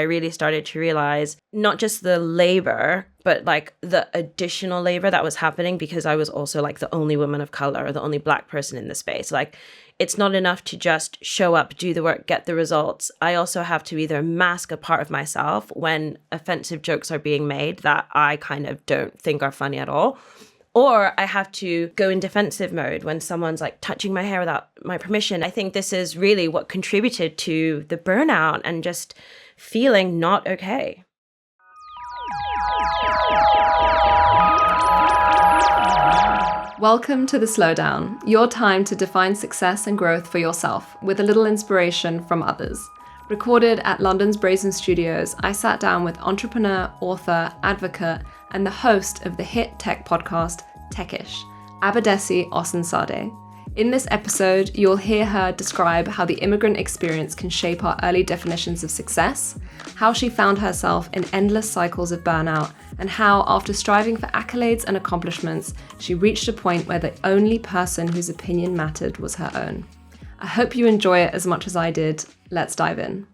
I really started to realize not just the labor, but like the additional labor that was happening because I was also like the only woman of color or the only Black person in the space. Like, it's not enough to just show up, do the work, get the results. I also have to either mask a part of myself when offensive jokes are being made that I kind of don't think are funny at all. Or I have to go in defensive mode when someone's like touching my hair without my permission. I think this is really what contributed to the burnout and just feeling not okay. Welcome to The Slowdown, your time to define success and growth for yourself with a little inspiration from others. Recorded at London's Brazen Studios, I sat down with entrepreneur, author, advocate, and the host of the hit tech podcast, Techish, Abadesi Osunsade. In this episode, you'll hear her describe how the immigrant experience can shape our early definitions of success, how she found herself in endless cycles of burnout, and how, after striving for accolades and accomplishments, she reached a point where the only person whose opinion mattered was her own. I hope you enjoy it as much as I did. Let's dive in.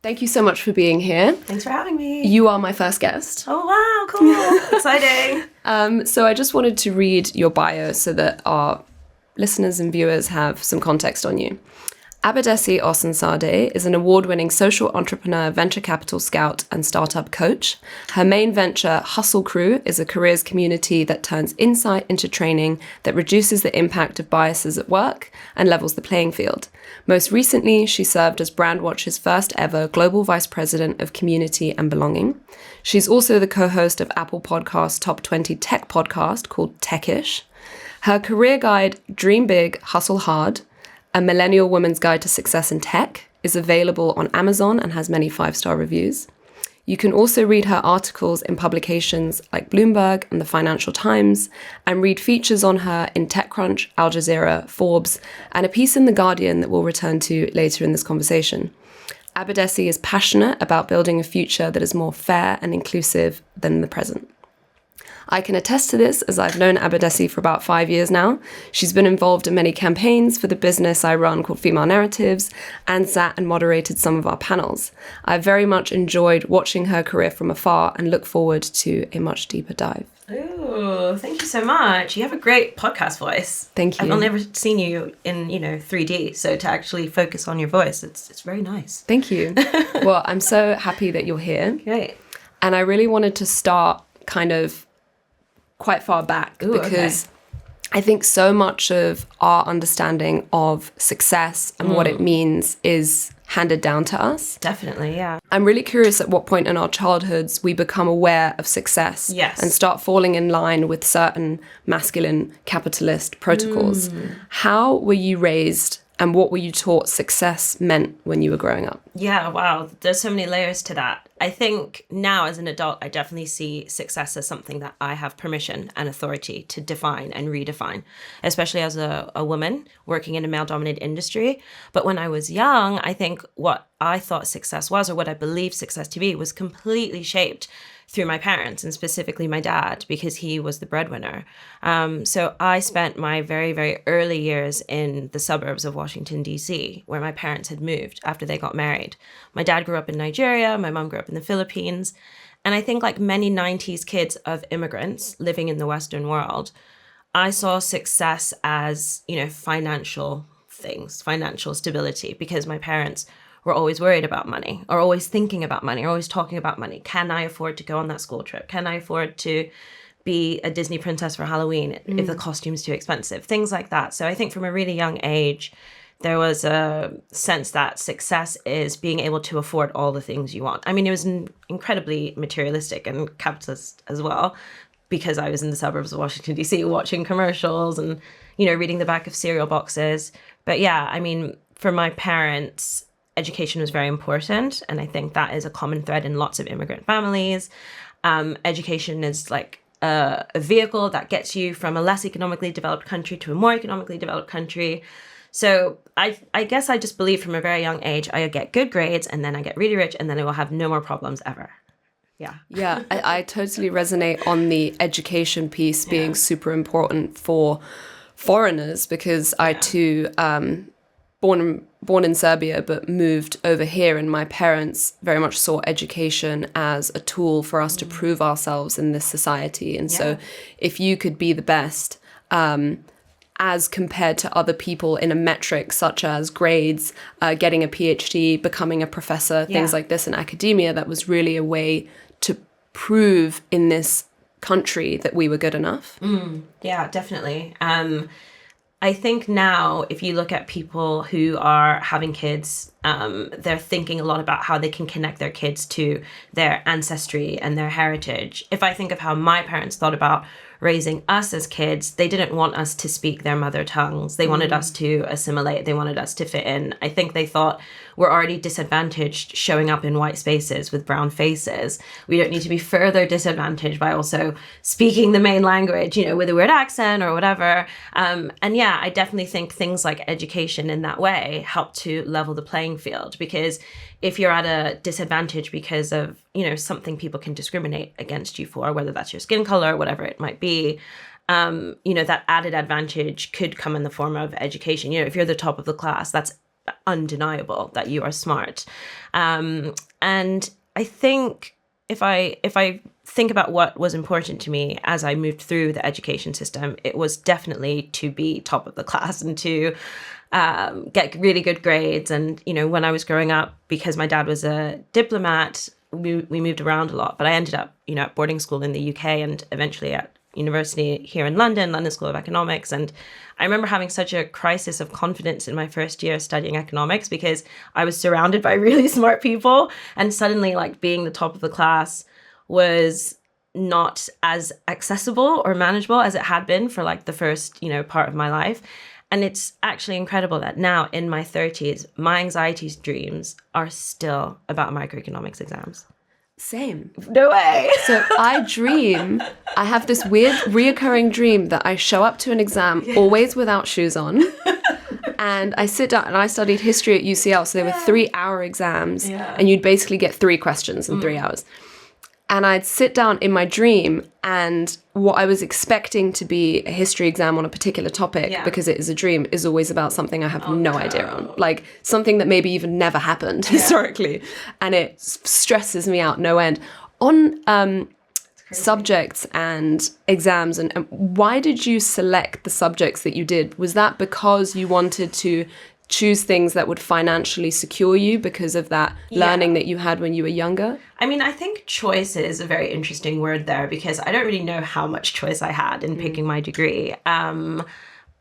Thank you so much for being here. Thanks for having me. You are my first guest. Oh, wow, cool. Exciting. So I just wanted to read your bio so that our listeners and viewers have some context on you. Abadesi Osunsade is an award-winning social entrepreneur, venture capital scout, and startup coach. Her main venture, Hustle Crew, is a careers community that turns insight into training that reduces the impact of biases at work and levels the playing field. Most recently, she served as Brandwatch's first ever Global Vice President of Community and Belonging. She's also the co-host of Apple Podcast's Top 20 Tech podcast called Techish. Her career guide, Dream Big, Hustle Hard, A Millennial Woman's Guide to Success in Tech, is available on Amazon and has many 5-star reviews. You can also read her articles in publications like Bloomberg and the Financial Times, and read features on her in TechCrunch, Al Jazeera, Forbes, and a piece in The Guardian that we'll return to later in this conversation. Abadesi is passionate about building a future that is more fair and inclusive than the present. I can attest to this as I've known Abadesi for about 5 years now. She's been involved in many campaigns for the business I run called Female Narratives and sat and moderated some of our panels. I've very much enjoyed watching her career from afar and look forward to a much deeper dive. Ooh, thank you so much. You have a great podcast voice. Thank you. I've never seen you in, 3D, so to actually focus on your voice, it's very nice. Thank you. Well, I'm so happy that you're here. Great. And I really wanted to start kind of quite far back because I think so much of our understanding of success and what it means is handed down to us. Definitely, yeah. I'm really curious at what point in our childhoods we become aware of success and start falling in line with certain masculine capitalist protocols. How were you raised and what were you taught success meant when you were growing up? Yeah, wow. There's so many layers to that. I think now as an adult, I definitely see success as something that I have permission and authority to define and redefine, especially as a woman working in a male-dominated industry. But when I was young, I think what I thought success was, or what I believed success to be, was completely shaped through my parents, and specifically my dad, because he was the breadwinner. So I spent my very, very early years in the suburbs of Washington, D.C., where my parents had moved after they got married. My dad grew up in Nigeria, my mom grew up in the Philippines. And I think like many 90s kids of immigrants living in the Western world, I saw success as, financial things, financial stability, because my parents were always worried about money, or always thinking about money, or always talking about money. Can I afford to go on that school trip? Can I afford to be a Disney princess for Halloween if the costume's too expensive? Things like that. So I think from a really young age, there was a sense that success is being able to afford all the things you want. I mean, it was incredibly materialistic and capitalist as well, because I was in the suburbs of Washington, D.C., watching commercials and, reading the back of cereal boxes. But yeah, I mean, for my parents, education was very important. And I think that is a common thread in lots of immigrant families. Education is like a vehicle that gets you from a less economically developed country to a more economically developed country. So I guess I just believe from a very young age, I get good grades and then I get really rich and then I will have no more problems ever. Yeah, I totally resonate on the education piece being super important for foreigners, because I too, born and born in Serbia, but moved over here. And my parents very much saw education as a tool for us to prove ourselves in this society. And so if you could be the best, as compared to other people in a metric such as grades, getting a PhD, becoming a professor, things like this in academia, that was really a way to prove in this country that we were good enough. Yeah, definitely. I think now, if you look at people who are having kids, they're thinking a lot about how they can connect their kids to their ancestry and their heritage. If I think of how my parents thought about raising us as kids, they didn't want us to speak their mother tongues. They wanted us to assimilate. They wanted us to fit in. I think they thought we're already disadvantaged showing up in white spaces with brown faces. We don't need to be further disadvantaged by also speaking the main language, you know, with a weird accent or whatever. And yeah, I definitely think things like education in that way help to level the playing field, because if you're at a disadvantage because of, you know, something people can discriminate against you for, whether that's your skin color, whatever it might be, you know, that added advantage could come in the form of education. You know, if you're the top of the class, that's undeniable that you are smart. And I think if I think about what was important to me as I moved through the education system, it was definitely to be top of the class and to get really good grades. And, you know, when I was growing up, because my dad was a diplomat, we moved around a lot, but I ended up, you know, at boarding school in the UK and eventually at university here in London School of Economics. And I remember having such a crisis of confidence in my first year studying economics, because I was surrounded by really smart people, and suddenly like being the top of the class was not as accessible or manageable as it had been for like the first, you know, part of my life. And it's actually incredible that now in my 30s, my anxieties dreams are still about microeconomics exams. Same. No way. So I have this weird reoccurring dream that I show up to an exam always without shoes on. And I sit down, and I studied history at UCL. So they were 3-hour exams, and you'd basically get 3 questions in 3 hours. And I'd sit down in my dream, and what I was expecting to be a history exam on a particular topic, because it is a dream, is always about something I have no idea on. Like something that maybe even never happened historically. And it stresses me out no end. On subjects and exams, and why did you select the subjects that you did? Was that because you wanted to choose things that would financially secure you because of that learning that you had when you were younger? I mean, I think choice is a very interesting word there, because I don't really know how much choice I had in picking my degree.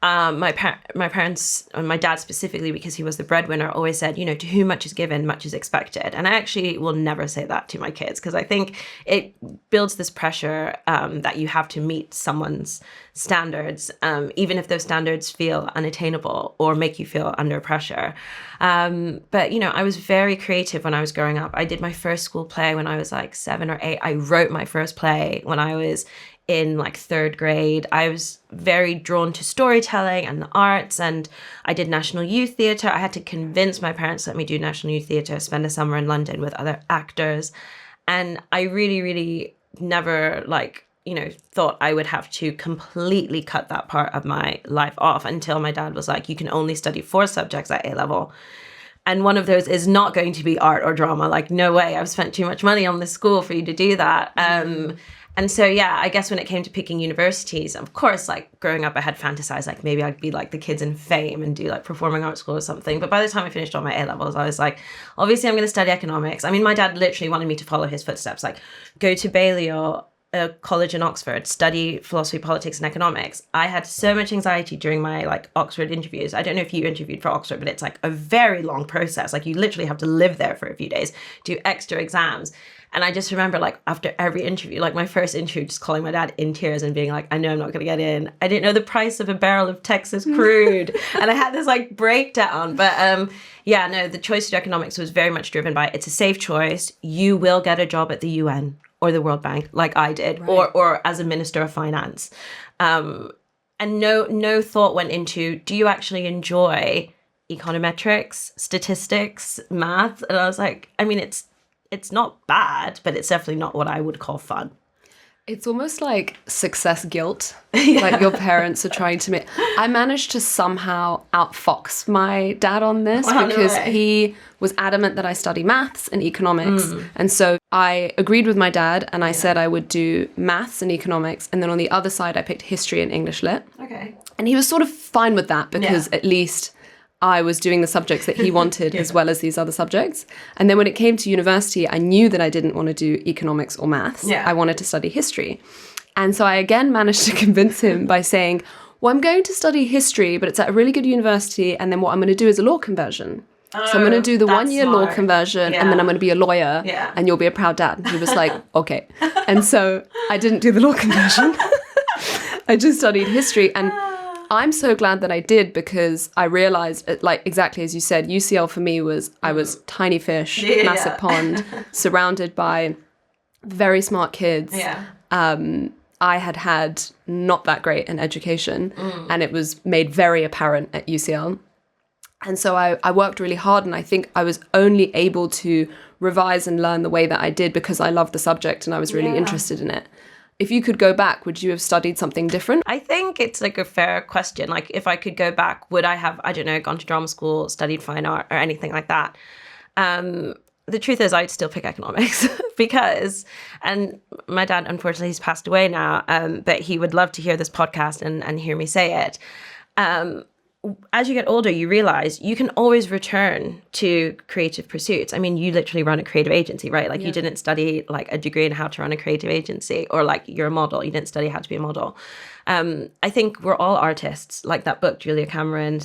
My parents, and my dad specifically, because he was the breadwinner, always said, you know, to whom much is given, much is expected. And I actually will never say that to my kids, because I think it builds this pressure that you have to meet someone's standards, even if those standards feel unattainable or make you feel under pressure. But, you know, I was very creative when I was growing up. I did my first school play when I was like 7 or 8. I wrote my first play when I was in like 3rd grade. I was very drawn to storytelling and the arts, and I did National Youth Theatre. I had to convince my parents to let me do National Youth Theatre, spend a summer in London with other actors. And I really, really never thought I would have to completely cut that part of my life off, until my dad was like, you can only study 4 subjects at A level. And one of those is not going to be art or drama. Like, no way, I've spent too much money on this school for you to do that. And so, yeah, I guess when it came to picking universities, of course, like growing up, I had fantasized like maybe I'd be like the kids in Fame and do like performing arts school or something. But by the time I finished all my A levels, I was like, obviously I'm going to study economics. I mean, my dad literally wanted me to follow his footsteps, like go to Balliol, a college in Oxford, study philosophy, politics, and economics. I had so much anxiety during my like Oxford interviews. I don't know if you interviewed for Oxford, but it's like a very long process. Like you literally have to live there for a few days, do extra exams. And I just remember like after every interview, like my first interview, just calling my dad in tears and being like, I know I'm not going to get in. I didn't know the price of a barrel of Texas crude. And I had this like breakdown. But the choice to do economics was very much driven by, it's a safe choice. You will get a job at the UN or the World Bank like I did, right, or as a minister of finance. And no thought went into, do you actually enjoy econometrics, statistics, math? And I was like, I mean, it's not bad, but it's definitely not what I would call fun. It's almost like success guilt. Like your parents are trying to make... I managed to somehow outfox my dad on this because he was adamant that I study maths and economics. And so I agreed with my dad and I said I would do maths and economics. And then on the other side, I picked history and English lit. Okay. And he was sort of fine with that because at least I was doing the subjects that he wanted as well as these other subjects. And then when it came to university, I knew that I didn't want to do economics or maths. I wanted to study history. And so I again managed to convince him by saying, well, I'm going to study history, but it's at a really good university. And then what I'm going to do is a law conversion. So I'm going to do the 1 year law conversion and then I'm going to be a lawyer and you'll be a proud dad. And he was like, okay. And so I didn't do the law conversion. I just studied history. And I'm so glad that I did because I realized, like exactly as you said, UCL for me was, I was tiny fish, massive pond, surrounded by very smart kids. I had not that great an education and it was made very apparent at UCL. And so I worked really hard and I think I was only able to revise and learn the way that I did because I loved the subject and I was really interested in it. If you could go back, would you have studied something different? I think it's like a fair question. Like if I could go back, would I have, I don't know, gone to drama school, studied fine art or anything like that? The truth is I'd still pick economics because, and my dad, unfortunately, he's passed away now, but he would love to hear this podcast and hear me say it. As you get older, you realize you can always return to creative pursuits. I mean, you literally run a creative agency, right? Like you didn't study like a degree in how to run a creative agency or like you're a model. You didn't study how to be a model. I think we're all artists. Like that book Julia Cameron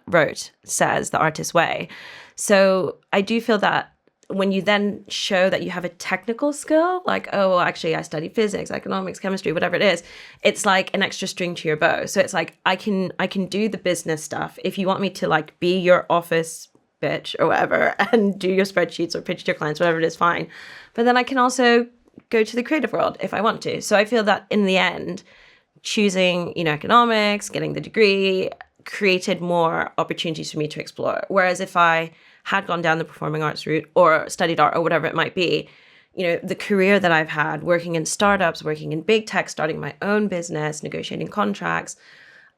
wrote says, The Artist's Way. So I do feel that when you then show that you have a technical skill, like, oh, well, actually, I studied physics, economics, chemistry, whatever it is, it's like an extra string to your bow. So it's like, I can do the business stuff. If you want me to like be your office bitch or whatever and do your spreadsheets or pitch to your clients, whatever it is, fine. But then I can also go to the creative world if I want to. So I feel that in the end, choosing, economics, getting the degree created more opportunities for me to explore. Whereas if I had gone down the performing arts route or studied art or whatever it might be, the career that I've had working in startups, working in big tech, starting my own business, negotiating contracts,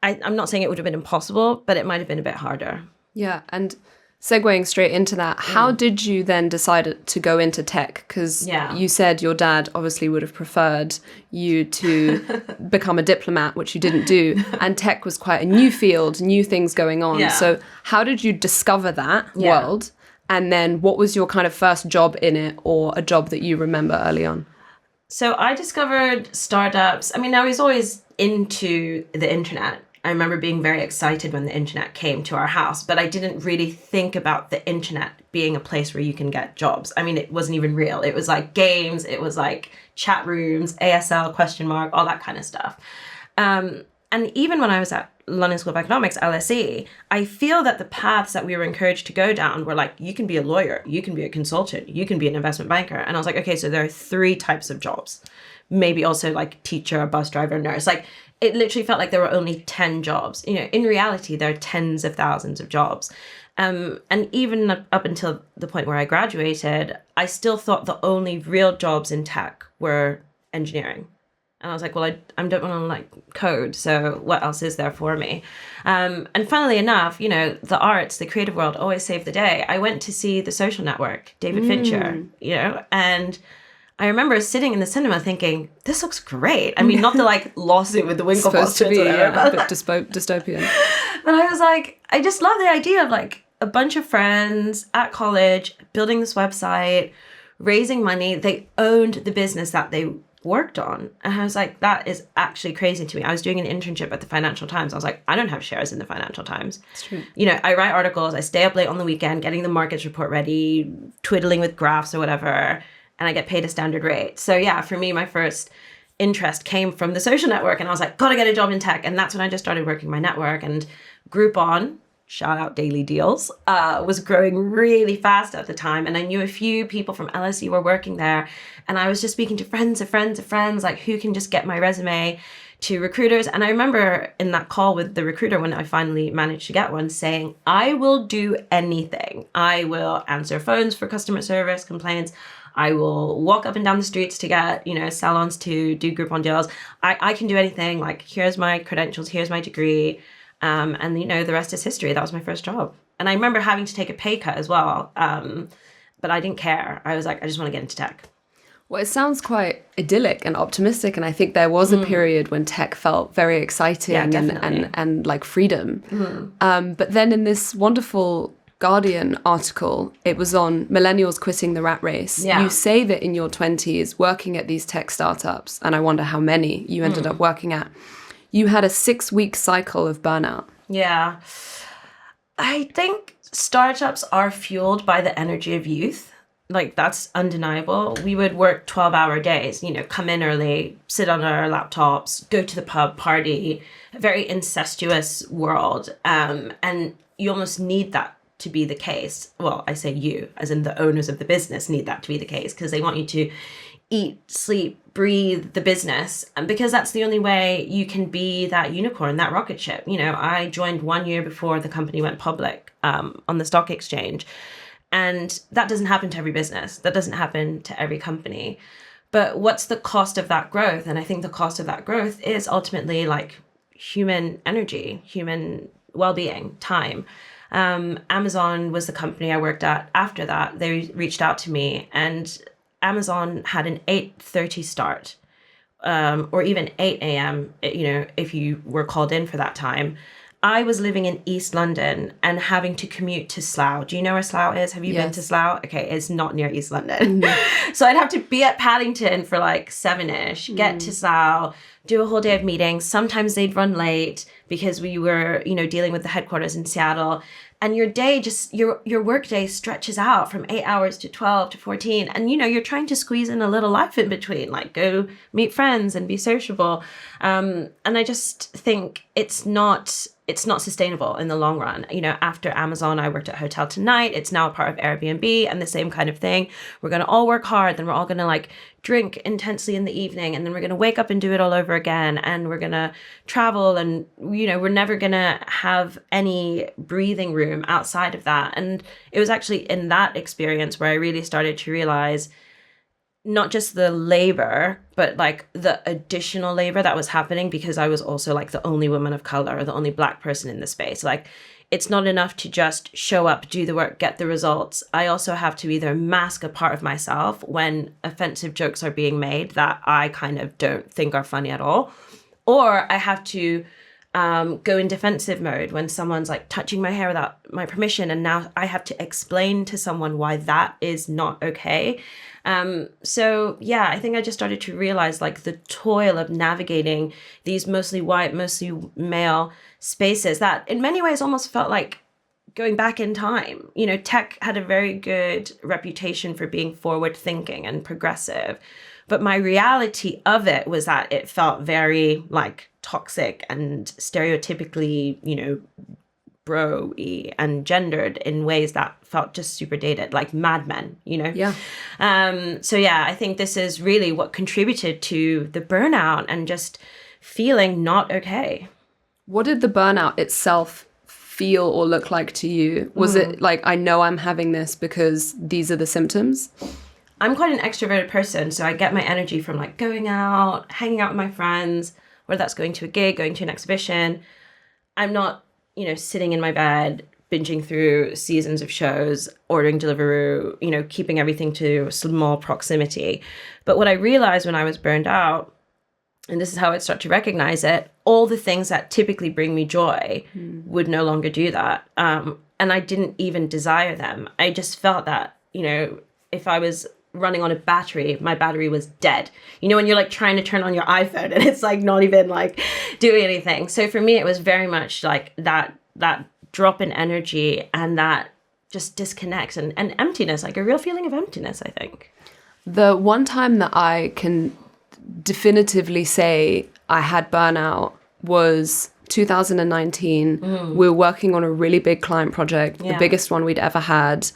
I'm not saying it would have been impossible, but it might have been a bit harder. Yeah. And segueing straight into that, how did you then decide to go into tech? Because you said your dad obviously would have preferred you to become a diplomat, which you didn't do. And tech was quite a new field, new things going on. So how did you discover that world? And then what was your kind of first job in it or a job that you remember early on? So I discovered startups. I mean, I was always into the internet. I remember being very excited when the internet came to our house, but I didn't really think about the internet being a place where you can get jobs. I mean, it wasn't even real. It was like games, it was like chat rooms, ASL, question mark, all that kind of stuff. And even when I was at London School of Economics, LSE, I feel that the paths that we were encouraged to go down were like, you can be a lawyer, you can be a consultant, you can be an investment banker. And I was like, okay, so there are 3 types of jobs. Maybe also like teacher, bus driver, nurse. Like, it literally felt like there were only 10 jobs. In reality, there are tens of thousands of jobs. And even up until the point where I graduated, I still thought the only real jobs in tech were engineering. And I was like, well, I don't want to like code. So what else is there for me? And funnily enough, the arts, the creative world always save the day. I went to see The Social Network, David Fincher, and I remember sitting in the cinema thinking, this looks great. I mean, not the like lawsuit with the Winklevoss. Supposed to be, a bit dystopian. But I was like, I just love the idea of like a bunch of friends at college building this website, raising money. They owned the business that they worked on. And I was like, that is actually crazy to me. I was doing an internship at the Financial Times. I was like, I don't have shares in the Financial Times. It's true. I write articles. I stay up late on the weekend, getting the markets report ready, twiddling with graphs or whatever. And I get paid a standard rate. So yeah, for me, my first interest came from The Social Network. And I was like, gotta get a job in tech. And that's when I just started working my network. And Groupon, shout out Daily Deals, was growing really fast at the time. And I knew a few people from LSE were working there. And I was just speaking to friends of friends of friends, like who can just get my resume to recruiters. And I remember in that call with the recruiter, when I finally managed to get one, saying, I will do anything. I will answer phones for customer service complaints. I will walk up and down the streets to get, salons to do Groupon deals. I can do anything. Like, here's my credentials, here's my degree. And the rest is history. That was my first job. And I remember having to take a pay cut as well. But I didn't care. I was like, I just want to get into tech. Well, it sounds quite idyllic and optimistic. And I think there was a period when tech felt very exciting and like freedom. But then in this wonderful Guardian article, it was on millennials quitting the rat race. Yeah. You say that in your 20s, working at these tech startups, and I wonder how many you ended up working at, you had a 6-week cycle of burnout. Yeah. I think startups are fueled by the energy of youth. Like, that's undeniable. We would work 12-hour days, come in early, sit on our laptops, go to the pub, party, a very incestuous world. And you almost need that to be the case. Well, I say you, as in the owners of the business, need that to be the case because they want you to eat, sleep, breathe the business. And because that's the only way you can be that unicorn, that rocket ship. I joined 1 year before the company went public on the stock exchange. And that doesn't happen to every business. That doesn't happen to every company. But what's the cost of that growth? And I think the cost of that growth is ultimately like human energy, human well-being, time. Amazon was the company I worked at after that. They reached out to me, and Amazon had an 8:30 start, or even 8 a.m., if you were called in for that time. I was living in East London and having to commute to Slough. Do you know where Slough is? Have you been to Slough? Okay, it's not near East London. So I'd have to be at Paddington for like 7-ish, get to Slough, do a whole day of meetings. Sometimes they'd run late because we were, dealing with the headquarters in Seattle. And your day your work day stretches out from 8 hours to 12 to 14. And, you're trying to squeeze in a little life in between, like go meet friends and be sociable. And I just think it's not sustainable in the long run. After Amazon, I worked at Hotel Tonight. It's now a part of Airbnb, and the same kind of thing. We're going to all work hard. Then we're all going to like drink intensely in the evening. And then we're going to wake up and do it all over again. And we're going to travel. And, we're never going to have any breathing room outside of that. And it was actually in that experience where I really started to realize not just the labor, but like the additional labor that was happening because I was also like the only woman of color or the only Black person in the space. Like, it's not enough to just show up, do the work, get the results. I also have to either mask a part of myself when offensive jokes are being made that I kind of don't think are funny at all, or I have to go in defensive mode when someone's like touching my hair without my permission, and now I have to explain to someone why that is not okay. So yeah, I think I just started to realize like the toil of navigating these mostly white, mostly male spaces that in many ways almost felt like going back in time. Tech had a very good reputation for being forward thinking and progressive, but my reality of it was that it felt very like toxic and stereotypically, bro-y and gendered in ways that felt just super dated, like Mad Men, Yeah. So yeah, I think this is really what contributed to the burnout and just feeling not okay. What did the burnout itself feel or look like to you? Was it like, I know I'm having this because these are the symptoms? I'm quite an extroverted person, so I get my energy from like going out, hanging out with my friends, whether that's going to a gig, going to an exhibition. I'm not sitting in my bed, binging through seasons of shows, ordering Deliveroo, keeping everything to small proximity. But what I realized when I was burned out, and this is how I'd start to recognize it, all the things that typically bring me joy would no longer do that. And I didn't even desire them. I just felt that, if I was running on a battery, my battery was dead. When you're like trying to turn on your iPhone and it's like not even like doing anything. So for me, it was very much like that drop in energy and that just disconnect and emptiness, like a real feeling of emptiness, I think. The one time that I can definitively say I had burnout was 2019. We were working on a really big client project, the biggest one we'd ever had.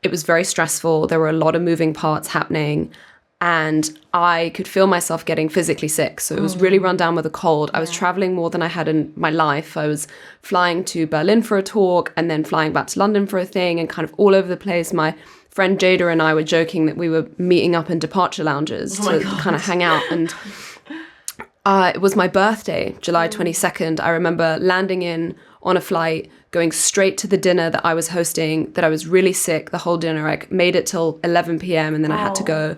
It was very stressful. There were a lot of moving parts happening. and I could feel myself getting physically sick. So it was really run down with a cold. I was traveling more than I had in my life. I was flying to Berlin for a talk and then flying back to London for a thing and kind of all over the place. My friend Jada and I were joking that we were meeting up in departure lounges to kind of hang out. And it was my birthday, July 22nd. I remember landing in on a flight, going straight to the dinner that I was hosting, that I was really sick the whole dinner. I made it till 11 p.m. and then I had to go.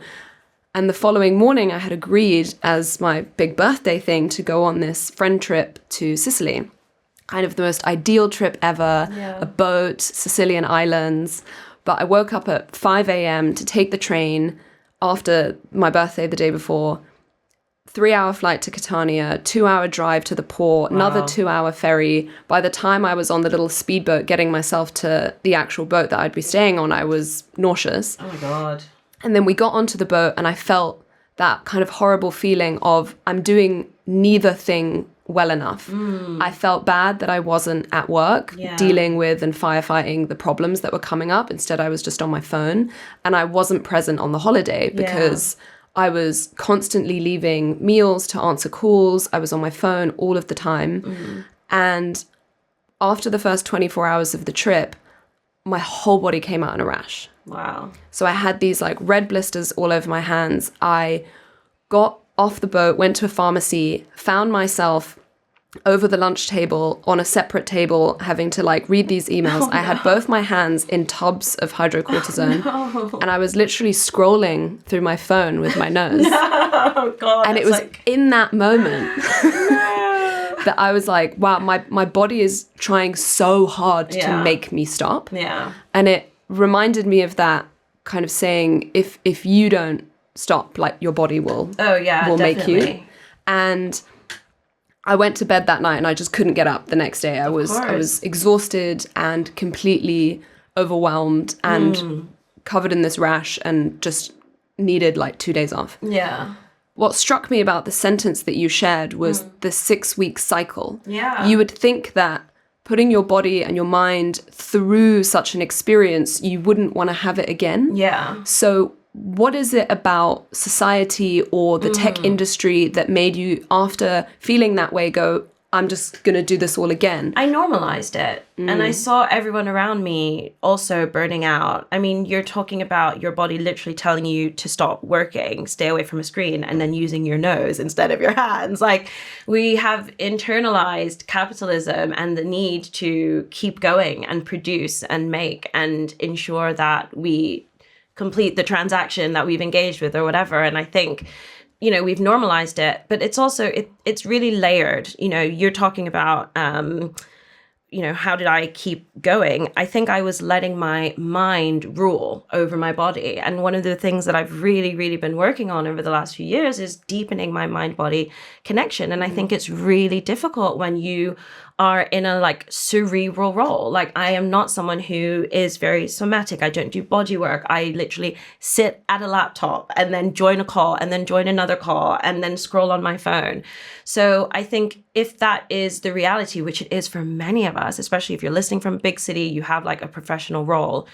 And the following morning, I had agreed as my big birthday thing to go on this friend trip to Sicily. Kind of the most ideal trip ever, a boat, Sicilian islands. But I woke up at 5 a.m. to take the train after my birthday the day before. 3-hour flight to Catania, 2-hour drive to the port, another 2-hour ferry. By the time I was on the little speedboat getting myself to the actual boat that I'd be staying on, I was nauseous. Oh my God. And then we got onto the boat and I felt that kind of horrible feeling of I'm doing neither thing well enough. I felt bad that I wasn't at work dealing with and firefighting the problems that were coming up. Instead, I was just on my phone and I wasn't present on the holiday because I was constantly leaving meals to answer calls. I was on my phone all of the time. And after the first 24 hours of the trip, my whole body came out in a rash. Wow. So I had these like red blisters all over my hands. I got off the boat, went to a pharmacy, found myself over the lunch table on a separate table having to like read these emails. I had both my hands in tubs of hydrocortisone and I was literally scrolling through my phone with my nose. Oh God. And it was in that moment that I was like, wow, my body is trying so hard to make me stop. Yeah. And it reminded me of that kind of saying, if you don't stop, like your body will make you. And I went to bed that night and I just couldn't get up the next day. I was exhausted and completely overwhelmed and covered in this rash and just needed like 2 days off. Yeah. What struck me about the sentence that you shared was the 6-week cycle. Yeah. You would think that putting your body and your mind through such an experience, you wouldn't want to have it again. Yeah. So what is it about society or the tech industry that made you, after feeling that way, go, I'm just going to do this all again? I normalized it. And I saw everyone around me also burning out. I mean, you're talking about your body literally telling you to stop working, stay away from a screen, and then using your nose instead of your hands. Like, we have internalized capitalism and the need to keep going and produce and make and ensure that we complete the transaction that we've engaged with or whatever. And I think, you know, we've normalized it, but it's also, it's really layered. You know, you're talking about, you know, how did I keep going? I think I was letting my mind rule over my body. And one of the things that I've really, really been working on over the last few years is deepening my mind-body connection. And I think it's really difficult when you are in a like cerebral role. Like, I am not someone who is very somatic. I don't do body work. I literally sit at a laptop and then join a call and then join another call and then scroll on my phone. So I think if that is the reality, which it is for many of us, especially if you're listening from a big city, you have like a professional role,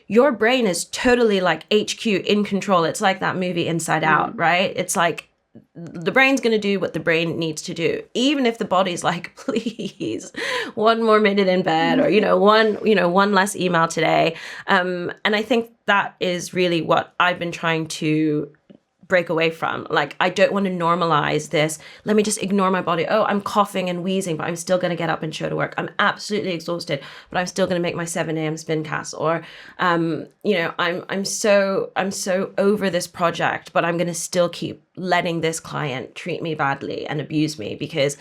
your brain is totally like HQ in control. It's like that movie Inside Out, right? It's like, the brain's going to do what the brain needs to do, even if the body's like, please, one more minute in bed, or, one less email today. And I think that is really what I've been trying to break away from. Like, I don't want to normalize this. Let me just ignore my body. Oh, I'm coughing and wheezing, but I'm still going to get up and show to work. I'm absolutely exhausted, but I'm still going to make my 7 a.m. spin cast. Or, I'm so over this project, but I'm going to still keep letting this client treat me badly and abuse me because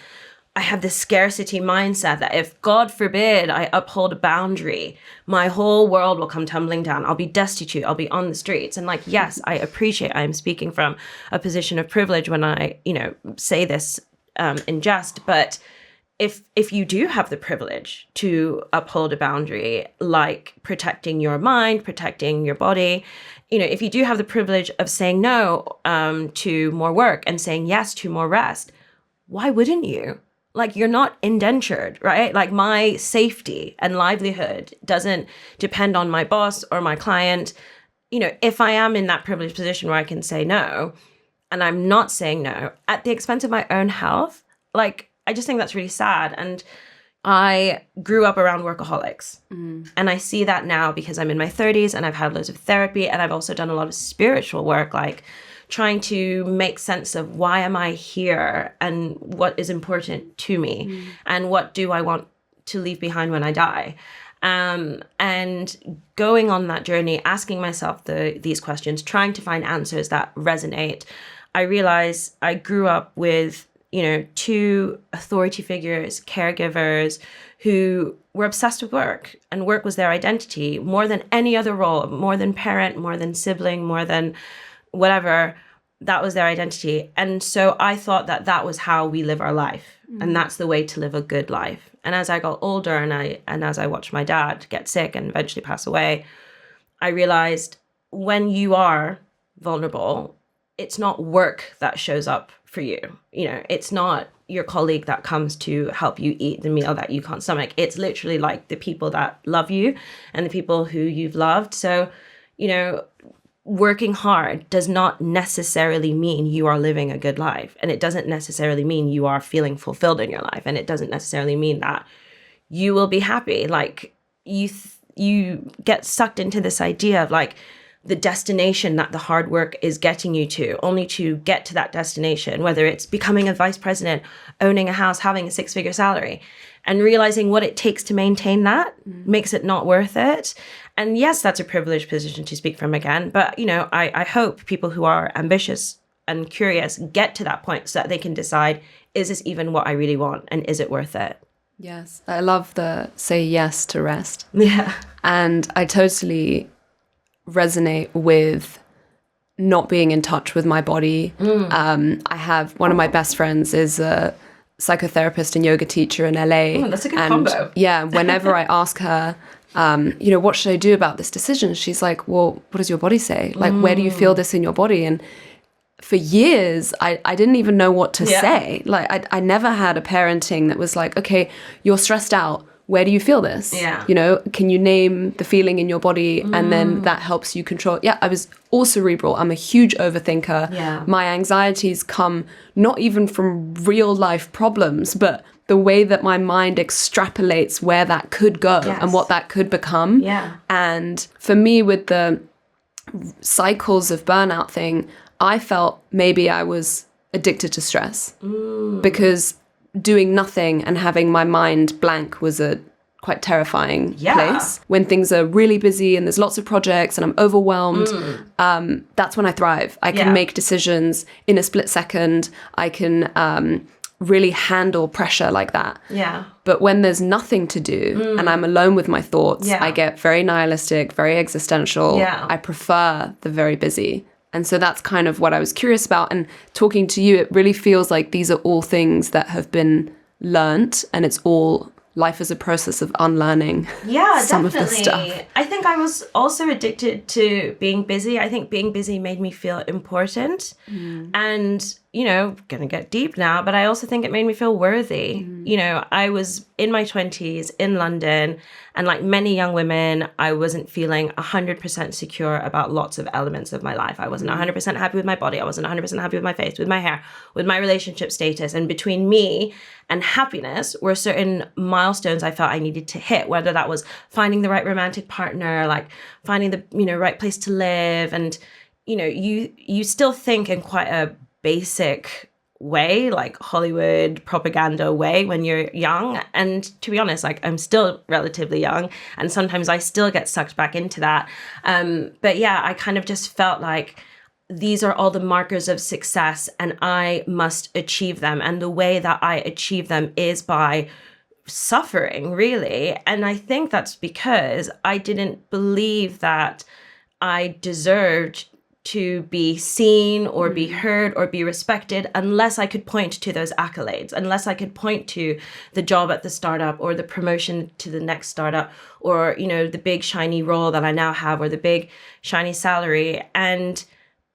I have this scarcity mindset that if, God forbid, I uphold a boundary, my whole world will come tumbling down. I'll be destitute. I'll be on the streets. And like, yes, I appreciate I'm speaking from a position of privilege when I, say this in jest. But if you do have the privilege to uphold a boundary, like protecting your mind, protecting your body, if you do have the privilege of saying no to more work and saying yes to more rest, why wouldn't you? Like, you're not indentured, right? Like, my safety and livelihood doesn't depend on my boss or my client. if I am in that privileged position where I can say no, and I'm not saying no at the expense of my own health, like, I just think that's really sad. And I grew up around workaholics. And I see that now because I'm in my 30s and I've had loads of therapy, and I've also done a lot of spiritual work, like trying to make sense of why am I here and what is important to me and what do I want to leave behind when I die. And going on that journey, asking myself these questions, trying to find answers that resonate. I realized I grew up with, two authority figures, caregivers who were obsessed with work, and work was their identity more than any other role, more than parent, more than sibling, more than whatever. That was their identity. And so I thought that was how we live our life. And that's the way to live a good life. And as I got older and as I watched my dad get sick and eventually pass away, I realized when you are vulnerable, it's not work that shows up for you. It's not your colleague that comes to help you eat the meal that you can't stomach. It's literally like the people that love you and the people who you've loved. So, working hard does not necessarily mean you are living a good life. And it doesn't necessarily mean you are feeling fulfilled in your life. And it doesn't necessarily mean that you will be happy. Like, you get sucked into this idea of like the destination that the hard work is getting you to, only to get to that destination, whether it's becoming a vice president, owning a house, having a 6-figure salary, and realizing what it takes to maintain that makes it not worth it. And yes, that's a privileged position to speak from again. But, I hope people who are ambitious and curious get to that point so that they can decide, is this even what I really want? And is it worth it? Yes. I love the say yes to rest. Yeah. And I totally resonate with not being in touch with my body. I have one of my best friends is a psychotherapist and yoga teacher in LA. That's a good combo. Yeah, whenever I ask her, what should I do about this decision? She's like, well, what does your body say? Like, where do you feel this in your body? And for years, I didn't even know what to say. Like, I never had a parenting that was like, okay, you're stressed out. Where do you feel this? Yeah. Can you name the feeling in your body? And then that helps you control. Yeah, I was all cerebral. I'm a huge overthinker. Yeah. My anxieties come not even from real life problems, but the way that my mind extrapolates where that could go and what that could become. Yeah. And for me, with the cycles of burnout thing, I felt maybe I was addicted to stress because doing nothing and having my mind blank was a quite terrifying place. When things are really busy and there's lots of projects and I'm overwhelmed, that's when I thrive. I can make decisions in a split second. I can really handle pressure like that. Yeah. But when there's nothing to do and I'm alone with my thoughts, I get very nihilistic, very existential. Yeah. I prefer the very busy. And so that's kind of what I was curious about. And talking to you, it really feels like these are all things that have been learnt, and it's all life is a process of unlearning some of the stuff. I think I was also addicted to being busy. I think being busy made me feel important. And, gonna get deep now, but I also think it made me feel worthy. I was in my 20s in London, and like many young women, I wasn't feeling 100% secure about lots of elements of my life. I wasn't 100% happy with my body. I wasn't 100% happy with my face, with my hair, with my relationship status. And between me and happiness were certain milestones I felt I needed to hit, whether that was finding the right romantic partner, like finding the right place to live. And, you still think in quite a basic way, like Hollywood propaganda way when you're young. And to be honest, like I'm still relatively young and sometimes I still get sucked back into that. But yeah, I kind of just felt like these are all the markers of success and I must achieve them. And the way that I achieve them is by suffering, really. And I think that's because I didn't believe that I deserved to be seen or be heard or be respected unless I could point to those accolades, unless I could point to the job at the startup or the promotion to the next startup or, the big shiny role that I now have or the big shiny salary. And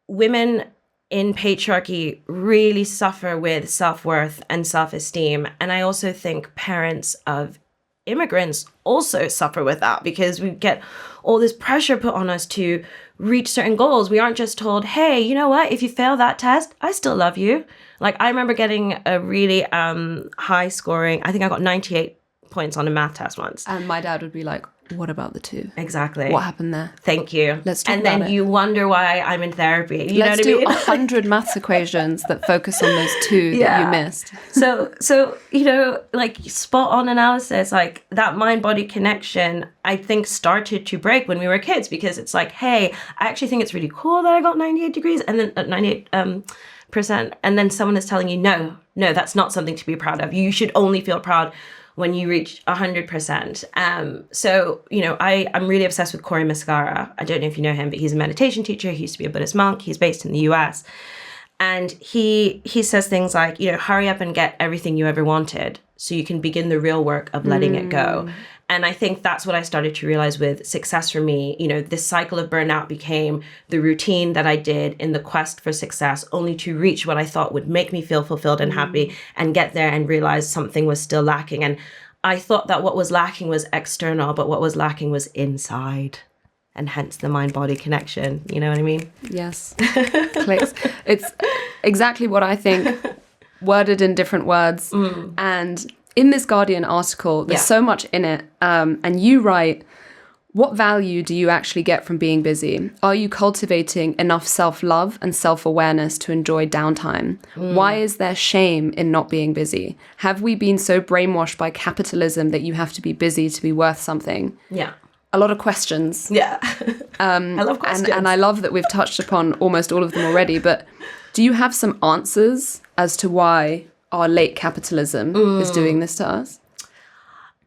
women in patriarchy really suffer with self-worth and self-esteem. And I also think parents of immigrants also suffer with that because we get all this pressure put on us to reach certain goals. We aren't just told, hey, you know what? If you fail that test, I still love you. Like, I remember getting a really high scoring, I think I got 98 points on a math test once. And my dad would be like, what about the 2? Exactly. What happened there? Thank you. Let's talk and about then it. you wonder why I'm in therapy. You Let's know what do I mean? 100 maths equations that focus on those 2 that you missed. So, you know, like spot on analysis, like that mind-body connection, I think started to break when we were kids, because it's like, hey, I actually think it's really cool that I got 98 degrees and then 98%. And then someone is telling you, no, that's not something to be proud of. You should only feel proud when you reach 100%. So, you know, I'm really obsessed with Cory Muscara. I don't know if you know him, but he's a meditation teacher. He used to be a Buddhist monk. He's based in the US. And he says things like, you know, hurry up and get everything you ever wanted so you can begin the real work of letting it go. And I think that's what I started to realize with success for me. You know, this cycle of burnout became the routine that I did in the quest for success, only to reach what I thought would make me feel fulfilled and happy, and get there and realize something was still lacking. And I thought that what was lacking was external, but what was lacking was inside. And hence the mind-body connection. You know what I mean? Yes. Clicks. It's exactly what I think, worded in different words. And in this Guardian article, there's so much in it. And you write, what value do you actually get from being busy? Are you cultivating enough self-love and self-awareness to enjoy downtime? Why is there shame in not being busy? Have we been so brainwashed by capitalism that you have to be busy to be worth something? Yeah. A lot of questions. Yeah. I love questions. And I love that we've touched upon almost all of them already, but do you have some answers as to why our late capitalism is doing this to us?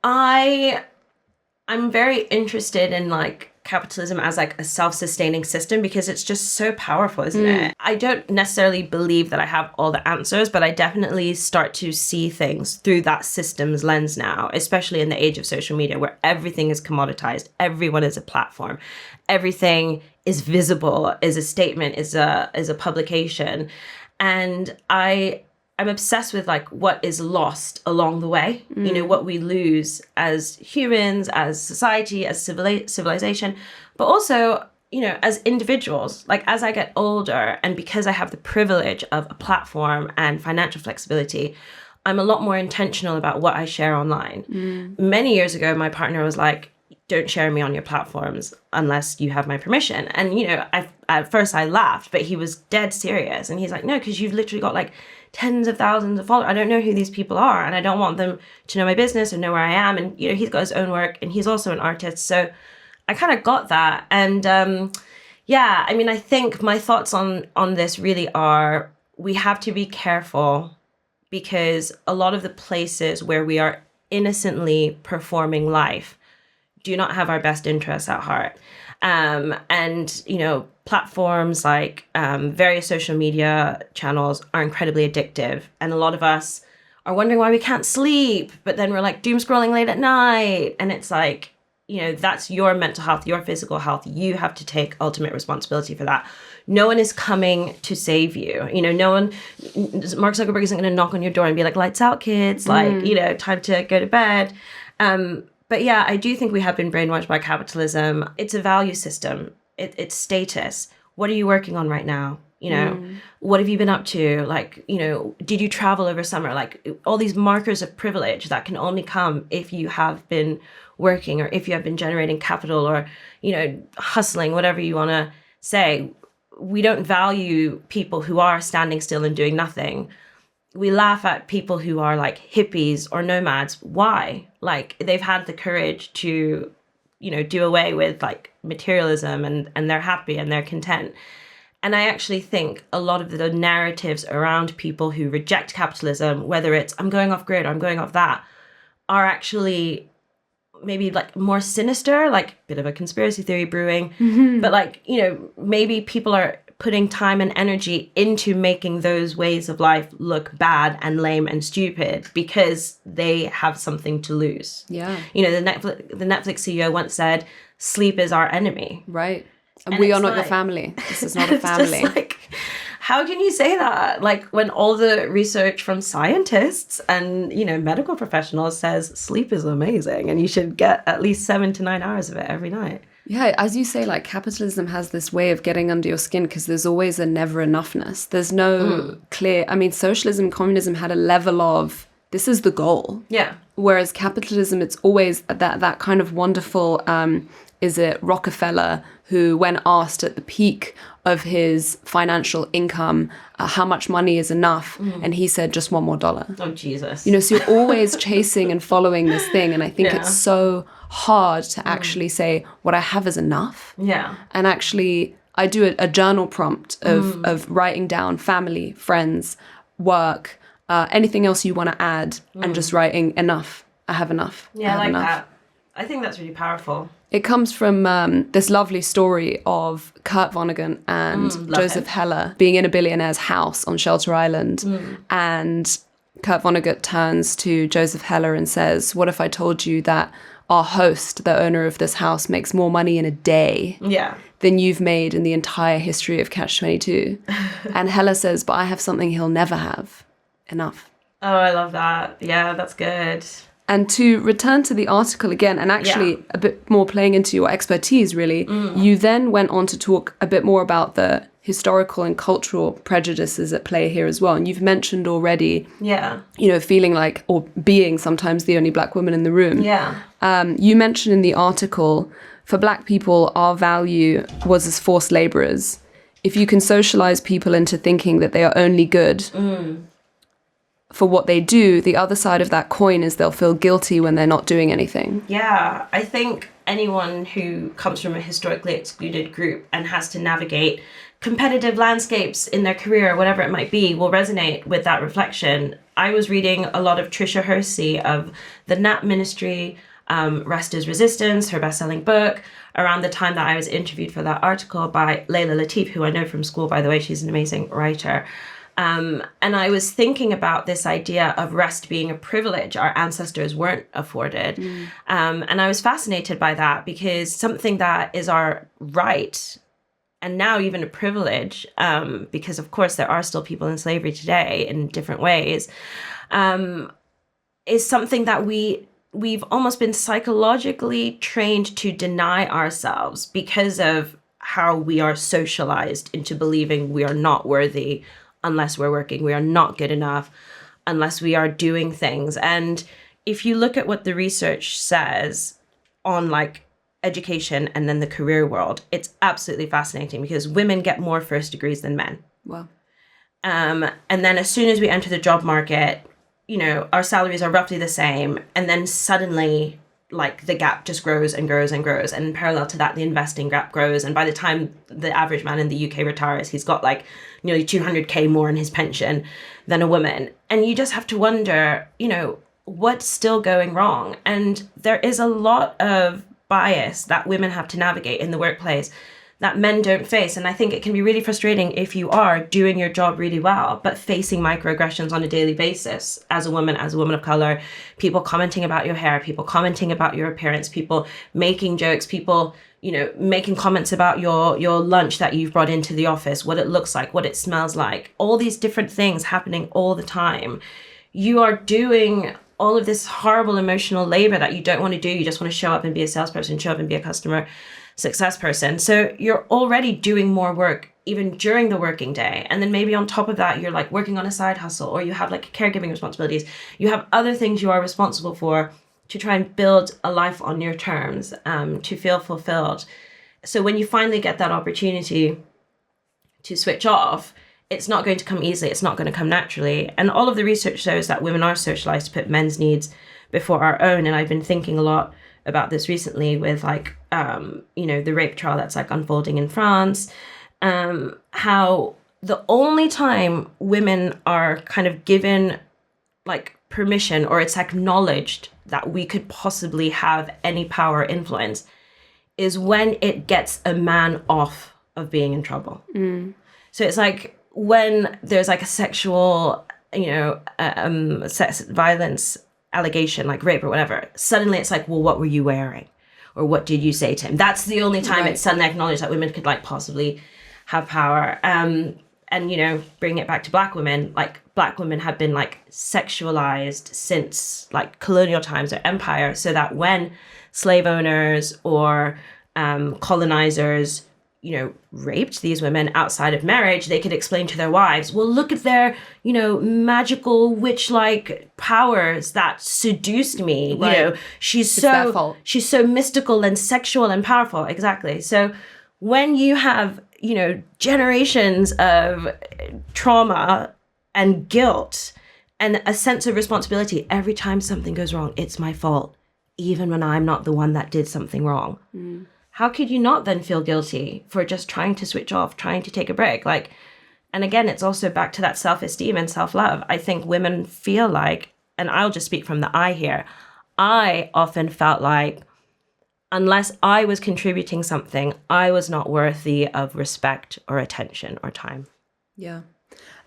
I'm very interested in like capitalism as like a self-sustaining system, because it's just so powerful, isn't it? I don't necessarily believe that I have all the answers, but I definitely start to see things through that system's lens now, especially in the age of social media where everything is commoditized. Everyone is a platform. Everything is visible, is a statement, is a publication. And I'm obsessed with like what is lost along the way, you know, what we lose as humans, as society, as civilization, but also, you know, as individuals. Like as I get older, and because I have the privilege of a platform and financial flexibility, I'm a lot more intentional about what I share online. Many years ago, my partner was like, don't share me on your platforms unless you have my permission. And, you know, at first I laughed, but he was dead serious. And he's like, no, because you've literally got like tens of thousands of followers. I don't know who these people are, and I don't want them to know my business or know where I am. And, you know, he's got his own work and he's also an artist. So I kind of got that. And yeah, I mean, I think my thoughts on this really are, we have to be careful, because a lot of the places where we are innocently performing life do not have our best interests at heart. And, you know, platforms like various social media channels are incredibly addictive. And a lot of us are wondering why we can't sleep, but then we're like doom scrolling late at night. And it's like, you know, that's your mental health, your physical health. You have to take ultimate responsibility for that. No one is coming to save you. You know, no one, Mark Zuckerberg isn't going to knock on your door and be like, lights out, kids, like, you know, time to go to bed. But yeah, I do think we have been brainwashed by capitalism. It's a value system. It's status. What are you working on right now? You know, what have you been up to? Like, you know, did you travel over summer? Like all these markers of privilege that can only come if you have been working, or if you have been generating capital, or, you know, hustling, whatever you want to say. We don't value people who are standing still and doing nothing. We laugh at people who are like hippies or nomads. Why? Like they've had the courage to, you know, do away with like materialism, and they're happy and they're content. And I actually think a lot of the narratives around people who reject capitalism, whether it's I'm going off grid or I'm going off that, are actually maybe like more sinister, like a bit of a conspiracy theory brewing. But like, you know, maybe people are putting time and energy into making those ways of life look bad and lame and stupid because they have something to lose. Yeah. You know, the Netflix CEO once said, sleep is our enemy. Right. And we are not your family. This is not a family. Just like, how can you say that? Like when all the research from scientists and, you know, medical professionals says sleep is amazing and you should get at least 7 to 9 hours of it every night. Yeah, as you say, like capitalism has this way of getting under your skin because there's always a never enoughness. There's no clear, I mean, socialism, communism had a level of, this is the goal. Yeah. Whereas capitalism, it's always that kind of wonderful, is it Rockefeller, who when asked at the peak of his financial income, how much money is enough? And he said, just $1 more. Oh, Jesus. You know, so you're always chasing and following this thing. And I think it's so hard to actually say what I have is enough. Yeah. And actually, I do a journal prompt of writing down family, friends, work, anything else you want to add, and just writing enough. I have enough. Yeah, I like that. I think that's really powerful. It comes from this lovely story of Kurt Vonnegut and Joseph Heller being in a billionaire's house on Shelter Island. And Kurt Vonnegut turns to Joseph Heller and says, what if I told you that our host, the owner of this house, makes more money in a day than you've made in the entire history of Catch-22? And Heller says, but I have something he'll never have. Enough. Oh, I love that. Yeah, that's good. And to return to the article again, and actually a bit more playing into your expertise, really, you then went on to talk a bit more about the historical and cultural prejudices at play here as well. And you've mentioned already, you know, feeling like, or being sometimes the only black woman in the room. You mentioned in the article, for black people, our value was as forced laborers. If you can socialize people into thinking that they are only good for what they do, the other side of that coin is they'll feel guilty when they're not doing anything. Yeah, I think anyone who comes from a historically excluded group and has to navigate competitive landscapes in their career, whatever it might be, will resonate with that reflection. I was reading a lot of Trisha Hersey of the Nat Ministry, Rest is Resistance, her best-selling book, around the time that I was interviewed for that article by Layla Latif, who I know from school, by the way. She's an amazing writer. And I was thinking about this idea of rest being a privilege our ancestors weren't afforded. And I was fascinated by that because something that is our right, and now even a privilege, because of course there are still people in slavery today in different ways, is something that we've almost been psychologically trained to deny ourselves because of how we are socialized into believing we are not worthy unless we're working, we are not good enough unless we are doing things. And if you look at what the research says on like education and then the career world, it's absolutely fascinating because women get more first degrees than men. Wow. And then as soon as we enter the job market, you know, our salaries are roughly the same. And then suddenly like the gap just grows and grows and grows. And in parallel to that, the investing gap grows. And by the time the average man in the UK retires, he's got like nearly 200k more in his pension than a woman. And you just have to wonder, you know, what's still going wrong? And there is a lot of bias that women have to navigate in the workplace that men don't face. And I think it can be really frustrating if you are doing your job really well, but facing microaggressions on a daily basis as a woman of color, people commenting about your hair, people commenting about your appearance, people making jokes, people, you know, making comments about your lunch that you've brought into the office, what it looks like, what it smells like, all these different things happening all the time. You are doing all of this horrible emotional labor that you don't want to do. You just want to show up and be a salesperson, show up and be a customer success person. So you're already doing more work even during the working day. And then maybe on top of that, you're like working on a side hustle, or you have like caregiving responsibilities. You have other things you are responsible for to try and build a life on your terms, to feel fulfilled. So when you finally get that opportunity to switch off, it's not going to come easily. It's not going to come naturally. And all of the research shows that women are socialized to put men's needs before our own. And I've been thinking a lot about this recently with like, you know, the rape trial that's like unfolding in France, how the only time women are kind of given like permission, or it's acknowledged that we could possibly have any power or influence, is when it gets a man off of being in trouble. So it's like when there's like a sexual, you know, sex violence allegation, like rape or whatever, suddenly it's like, well, what were you wearing? Or what did you say to him? That's the only time it's suddenly acknowledged that women could like possibly have power. And and, you know, bring it back to Black women, like Black women have been like sexualized since like colonial times or empire, so that when slave owners or colonizers, you know, raped these women outside of marriage, they could explain to their wives, well, look at their, you know, magical witch-like powers that seduced me. Right. You know, she's so mystical and sexual and powerful. Exactly. So when you have, you know, generations of trauma and guilt and a sense of responsibility, every time something goes wrong, it's my fault, even when I'm not the one that did something wrong. How could you not then feel guilty for just trying to switch off, trying to take a break? Like, and again, it's also back to that self-esteem and self-love. I think women feel like, and I'll just speak from the I here, I often felt like unless I was contributing something, I was not worthy of respect or attention or time. Yeah.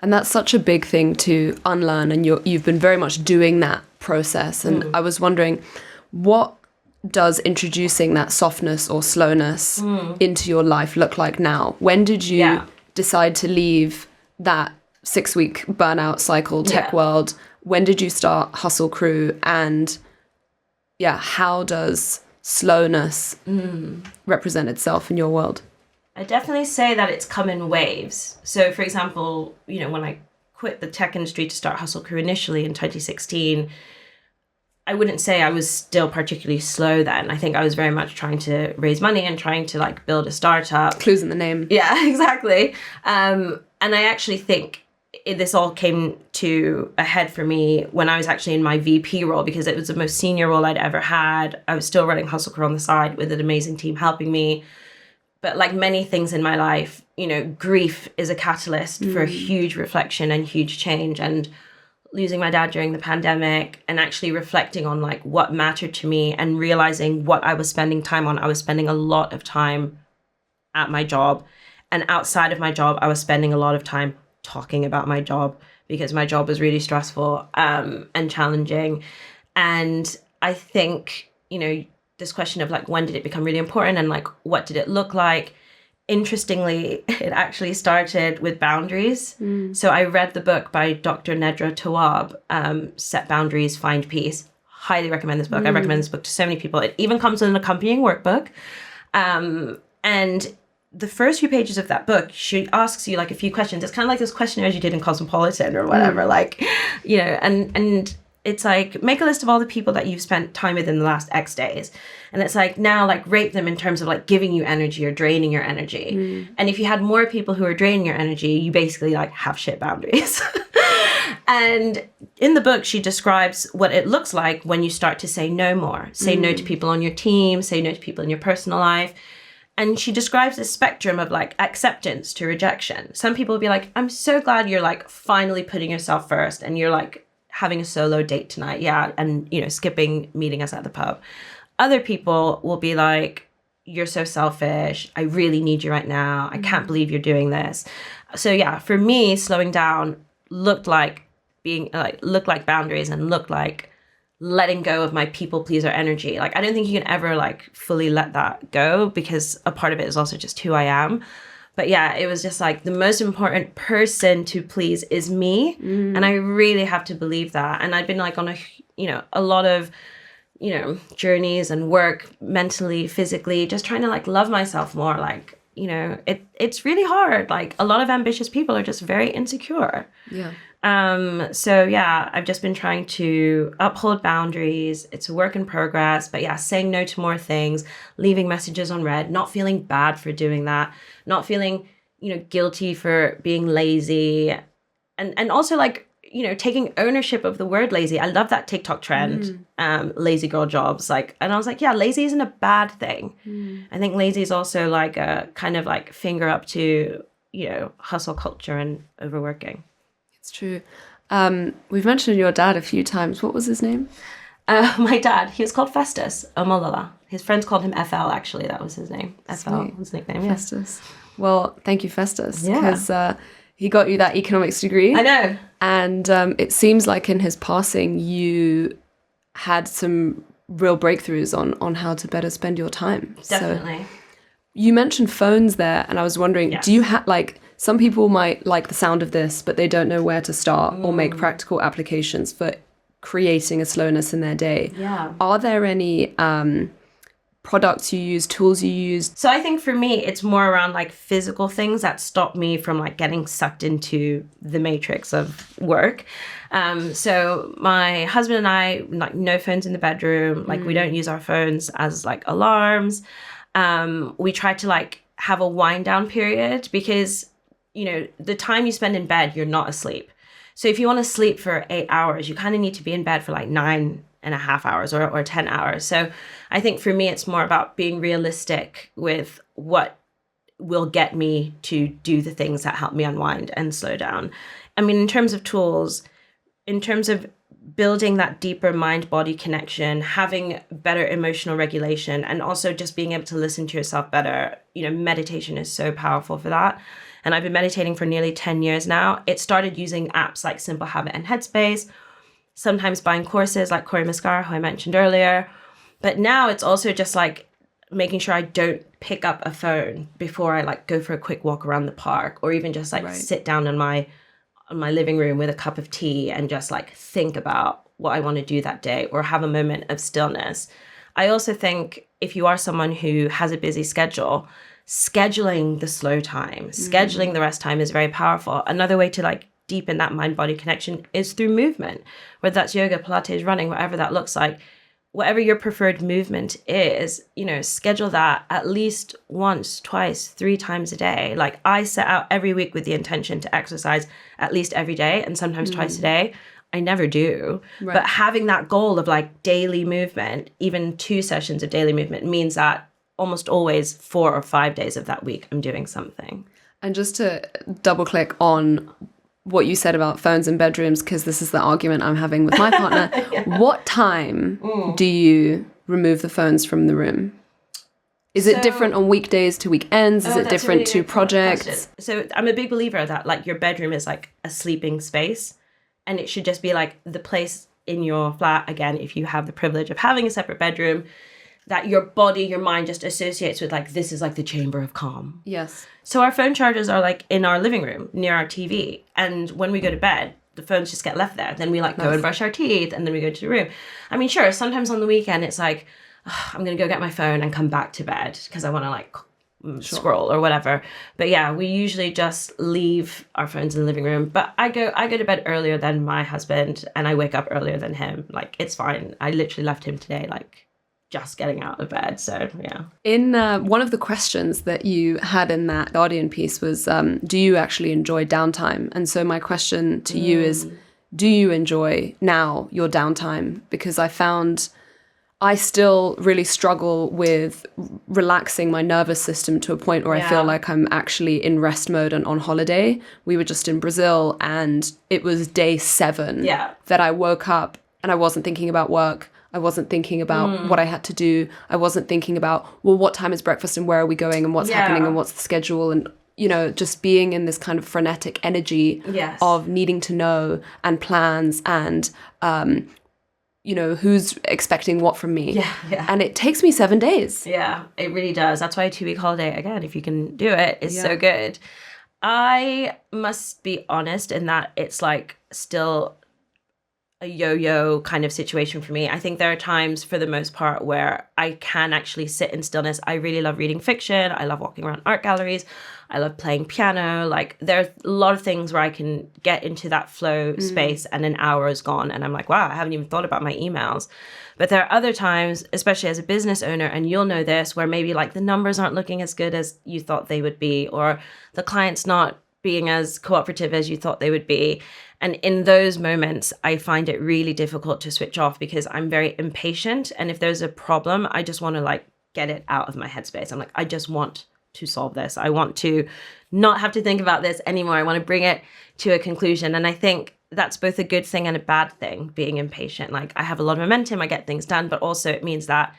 And that's such a big thing to unlearn. And you've been very much doing that process. And I was wondering, what does introducing that softness or slowness into your life look like now? When did you decide to leave that 6-week burnout cycle tech world? When did you start Hustle Crew? And how does slowness represent itself in your world? I definitely say that it's come in waves. So for example, you know, when I quit the tech industry to start Hustle Crew initially in 2016, I wouldn't say I was still particularly slow then. I think I was very much trying to raise money and trying to like build a startup. Clues in the name. Yeah, exactly. And I actually think this all came to a head for me when I was actually in my VP role, because it was the most senior role I'd ever had. I was still running Hustle Crew on the side with an amazing team helping me. But like many things in my life, you know, grief is a catalyst for huge reflection and huge change. And losing my dad during the pandemic and actually reflecting on like what mattered to me and realizing what I was spending time on. I was spending a lot of time at my job, and outside of my job, I was spending a lot of time talking about my job because my job was really stressful and challenging. And I think, you know, this question of like, when did it become really important and like, what did it look like? Interestingly, it actually started with boundaries. So I read the book by Dr. Nedra Tawwab, Set Boundaries, Find Peace. Highly recommend this book. I recommend this book to so many people. It even comes with an accompanying workbook. And the first few pages of that book, she asks you like a few questions. It's kind of like those questionnaires you did in Cosmopolitan or whatever, like, you know, and it's like, make a list of all the people that you've spent time with in the last X days. And it's like, now like rate them in terms of like giving you energy or draining your energy. And if you had more people who are draining your energy, you basically like have shit boundaries. And in the book, she describes what it looks like when you start to say no more, say no to people on your team, say no to people in your personal life. And she describes this spectrum of like acceptance to rejection. Some people will be like, I'm so glad you're like finally putting yourself first and you're like having a solo date tonight. Yeah. And, you know, skipping meeting us at the pub. Other people will be like, you're so selfish. I really need you right now. I can't believe you're doing this. So yeah, for me, slowing down looked like boundaries and looked like letting go of my people pleaser energy. Like, I don't think you can ever like fully let that go because a part of it is also just who I am. But yeah, it was just like the most important person to please is me. And I really have to believe that. And I've been like on a lot of, you know, journeys and work mentally, physically, just trying to like love myself more. Like, you know, it's really hard. Like a lot of ambitious people are just very insecure. Yeah. So yeah, I've just been trying to uphold boundaries. It's a work in progress, but yeah, saying no to more things, leaving messages on read, not feeling bad for doing that, not feeling, you know, guilty for being lazy, and also like, you know, taking ownership of the word lazy. I love that TikTok trend, lazy girl jobs. Like, and I was like, yeah, lazy isn't a bad thing. I think lazy is also like a kind of like finger up to, you know, hustle culture and overworking. It's true. We've mentioned your dad a few times. What was his name? My dad, he was called Festus Omolala. His friends called him FL, actually. That was his name. FL, his nickname, yeah. Festus. Well, thank you, Festus, because he got you that economics degree. I know. And it seems like in his passing, you had some real breakthroughs on how to better spend your time. Definitely. So you mentioned phones there, and I was wondering, do you have like some people might like the sound of this, but they don't know where to start or make practical applications for creating a slowness in their day. Yeah. Are there any products you use, tools you use? So I think for me, it's more around like physical things that stop me from like getting sucked into the matrix of work. So my husband and I, like, no phones in the bedroom. Like, we don't use our phones as like alarms. We try to like have a wind down period because, you know, the time you spend in bed, you're not asleep. So if you want to sleep for 8 hours, you kind of need to be in bed for like 9.5 hours or 10 hours. So I think for me, it's more about being realistic with what will get me to do the things that help me unwind and slow down. I mean, in terms of tools, in terms of building that deeper mind-body connection, having better emotional regulation, and also just being able to listen to yourself better, you know, meditation is so powerful for that. And I've been meditating for nearly 10 years now. It started using apps like Simple Habit and Headspace, sometimes buying courses like Corey Muscara, who I mentioned earlier. But now it's also just like making sure I don't pick up a phone before I like go for a quick walk around the park, or even just like sit down in my living room with a cup of tea and just like think about what I want to do that day, or have a moment of stillness. I also think if you are someone who has a busy schedule, scheduling the slow time, scheduling the rest time is very powerful. Another way to like deepen that mind-body connection is through movement, whether that's yoga, Pilates, running, whatever that looks like. Whatever your preferred movement is, you know, schedule that at least once, twice, 3 times a day. Like, I set out every week with the intention to exercise at least every day, and sometimes twice a day. I never do. Right. But having that goal of like daily movement, even 2 sessions of daily movement, means that almost always 4 or 5 days of that week I'm doing something. And just to double click on what you said about phones in bedrooms, because this is the argument I'm having with my partner. What time do you remove the phones from the room? Is it different on weekdays to weekends? Is it different to projects? So I'm a big believer that like your bedroom is like a sleeping space, and it should just be like the place in your flat, again, if you have the privilege of having a separate bedroom, that your body, your mind just associates with like, this is like the chamber of calm. Yes. So our phone chargers are like in our living room near our TV. And when we go to bed, the phones just get left there. Then we like go and brush our teeth, and then we go to the room. I mean, sure, sometimes on the weekend it's like, I'm going to go get my phone and come back to bed because I want to like scroll or whatever. But yeah, we usually just leave our phones in the living room. But I go to bed earlier than my husband, and I wake up earlier than him. Like, it's fine. I literally left him today, like, just getting out of bed. So yeah. In one of the questions that you had in that Guardian piece was, do you actually enjoy downtime? And so my question to you is, do you enjoy now your downtime? Because I found I still really struggle with relaxing my nervous system to a point where I feel like I'm actually in rest mode and on holiday. We were just in Brazil, and it was day 7 that I woke up and I wasn't thinking about work. I wasn't thinking about what I had to do. I wasn't thinking about, well, what time is breakfast and where are we going and what's happening and what's the schedule, and, you know, just being in this kind of frenetic energy of needing to know and plans and, you know, who's expecting what from me. And it takes me 7 days. Yeah, it really does. That's why a 2-week holiday, again, if you can do it, is so good. I must be honest in that it's like still a yo-yo kind of situation for me. I think there are times, for the most part, where I can actually sit in stillness. I really love reading fiction. I love walking around art galleries. I love playing piano. Like, there's a lot of things where I can get into that flow space, and an hour is gone, and I'm like, wow, I haven't even thought about my emails. But there are other times, especially as a business owner, and you'll know this, where maybe like the numbers aren't looking as good as you thought they would be, or the client's not being as cooperative as you thought they would be. And in those moments, I find it really difficult to switch off because I'm very impatient. And if there's a problem, I just want to like get it out of my headspace. I'm like, I just want to solve this. I want to not have to think about this anymore. I want to bring it to a conclusion. And I think that's both a good thing and a bad thing, being impatient. Like, I have a lot of momentum, I get things done, but also it means that,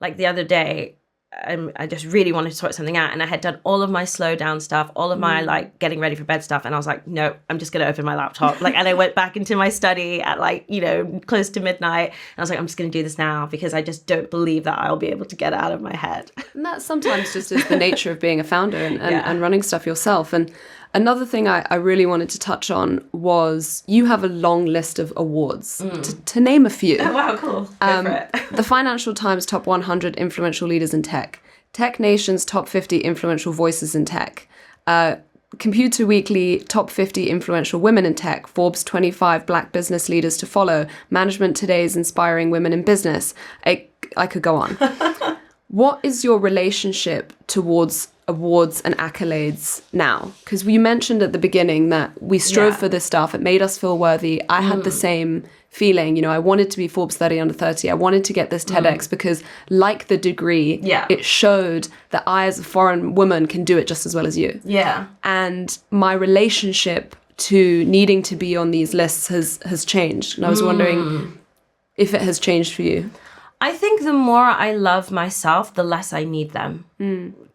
like, the other day, I just really wanted to sort something out, and I had done all of my slow down stuff, all of my like getting ready for bed stuff, and I was like, no, I'm just gonna open my laptop, like, and I went back into my study at like, you know, close to midnight, and I was like, I'm just gonna do this now because I just don't believe that I'll be able to get it out of my head. And that sometimes just is the nature of being a founder and running stuff yourself. And Another thing I really wanted to touch on was you have a long list of awards. To name a few. Oh, wow, cool. Go for it. The Financial Times Top 100 Influential Leaders in Tech. Tech Nation's Top 50 Influential Voices in Tech. Computer Weekly Top 50 Influential Women in Tech. Forbes 25 Black Business Leaders to Follow. Management Today's Inspiring Women in Business. I could go on. What is your relationship towards awards and accolades now? Because we mentioned at the beginning that we strove for this stuff. It made us feel worthy. I had the same feeling. You know, I wanted to be Forbes 30 under 30. I wanted to get this TEDx because, like the degree, it showed that I, as a foreign woman, can do it just as well as you. Yeah. And my relationship to needing to be on these lists has changed. And I was wondering if it has changed for you. I think the more I love myself, the less I need them.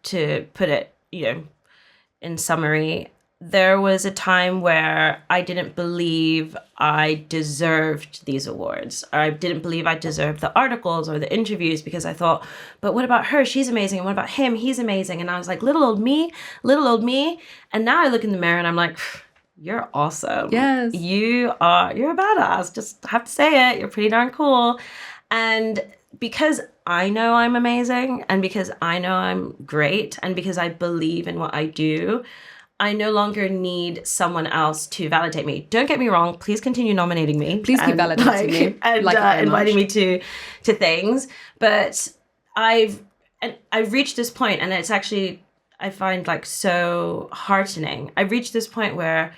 To put it, in summary, there was a time where I didn't believe I deserved these awards. Or I didn't believe I deserved the articles or the interviews because I thought, but what about her? She's amazing. And what about him? He's amazing. And I was like, little old me. And now I look in the mirror and I'm like, you're awesome. Yes. You're a badass. Just have to say it. You're pretty darn cool. And because I know I'm amazing and because I know I'm great and because I believe in what I do, I no longer need someone else to validate me. Don't get me wrong. Please continue nominating me. Please keep validating me. And inviting me to things. But I've reached this point, and it's actually, I find like so heartening. I've reached this point where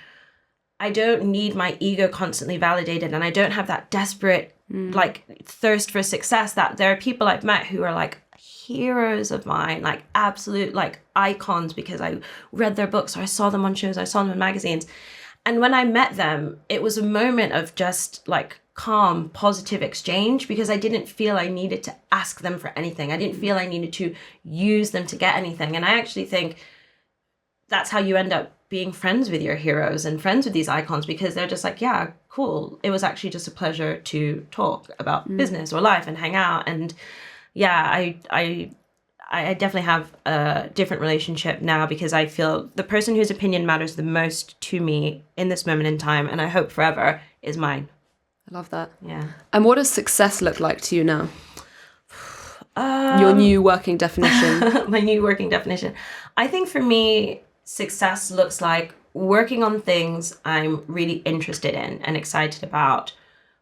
I don't need my ego constantly validated, and I don't have that desperate like thirst for success that there are people I've met who are like heroes of mine, like absolute like icons because I read their books or I saw them on shows, I saw them in magazines. And when I met them, it was a moment of just like calm, positive exchange because I didn't feel I needed to ask them for anything. I didn't feel I needed to use them to get anything. And I actually think that's how you end up being friends with your heroes and friends with these icons because they're just like, yeah, cool. It was actually just a pleasure to talk about business or life and hang out. And yeah, I definitely have a different relationship now because I feel the person whose opinion matters the most to me in this moment in time, and I hope forever, is mine. I love that. Yeah. And what does success look like to you now? Your new working definition. My new working definition. I think for me, success looks like working on things I'm really interested in and excited about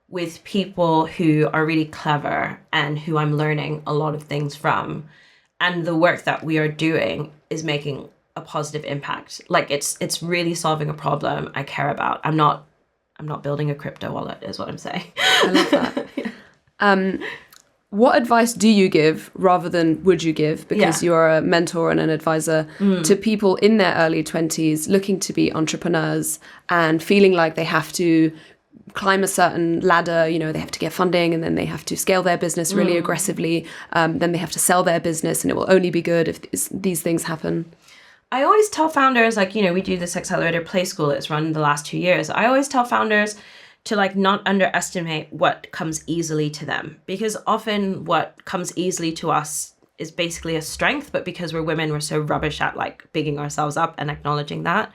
with people who are really clever and who I'm learning a lot of things from. And the work that we are doing is making a positive impact. Like it's really solving a problem I care about. I'm not building a crypto wallet is what I'm saying. I love that. Yeah. What advice do you give rather than would you give? Because you're a mentor and an advisor to people in their early 20s looking to be entrepreneurs and feeling like they have to climb a certain ladder, they have to get funding and then they have to scale their business really aggressively. Then they have to sell their business and it will only be good if these things happen. I always tell founders, we do this accelerator play school. It's run the last 2 years. I always tell founders to not underestimate what comes easily to them, because often what comes easily to us is basically a strength, but because we're women, we're so rubbish at bigging ourselves up and acknowledging that.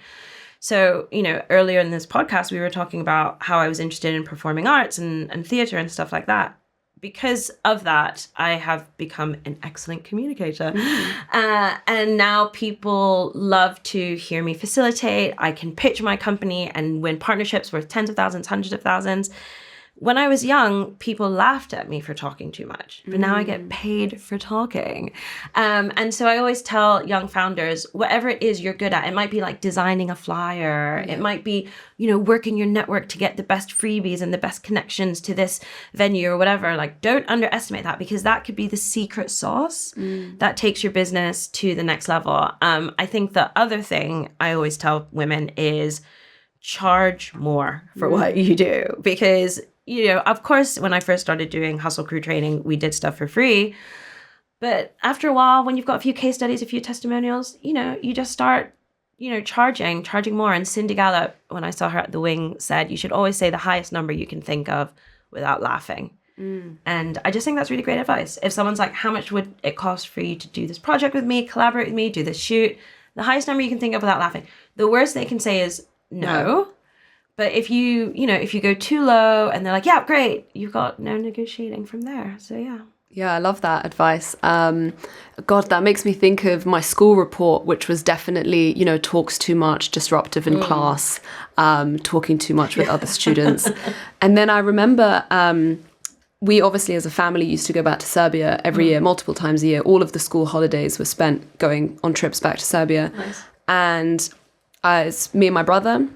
So, earlier in this podcast, we were talking about how I was interested in performing arts and theater and stuff like that. Because of that, I have become an excellent communicator. And now people love to hear me facilitate. I can pitch my company and win partnerships worth tens of thousands, hundreds of thousands. When I was young, people laughed at me for talking too much, but now I get paid for talking. And so I always tell young founders, whatever it is you're good at, it might be designing a flyer. It might be, working your network to get the best freebies and the best connections to this venue or whatever. Don't underestimate that, because that could be the secret sauce that takes your business to the next level. I think the other thing I always tell women is charge more for what you do, because of course, when I first started doing Hustle Crew training, we did stuff for free. But after a while, when you've got a few case studies, a few testimonials, you just start, charging more. And Cindy Gallop, when I saw her at the Wing, said, you should always say the highest number you can think of without laughing. And I just think that's really great advice. If someone's like, how much would it cost for you to do this project with me, collaborate with me, do this shoot? The highest number you can think of without laughing. The worst they can say is no. But if if you go too low and they're like, yeah, great, you've got no negotiating from there. So yeah. Yeah, I love that advice. God, that makes me think of my school report, which was definitely, talks too much, disruptive in class, talking too much with other students. And then I remember we obviously as a family used to go back to Serbia every year, multiple times a year. All of the school holidays were spent going on trips back to Serbia. Nice. And it's me and my brother,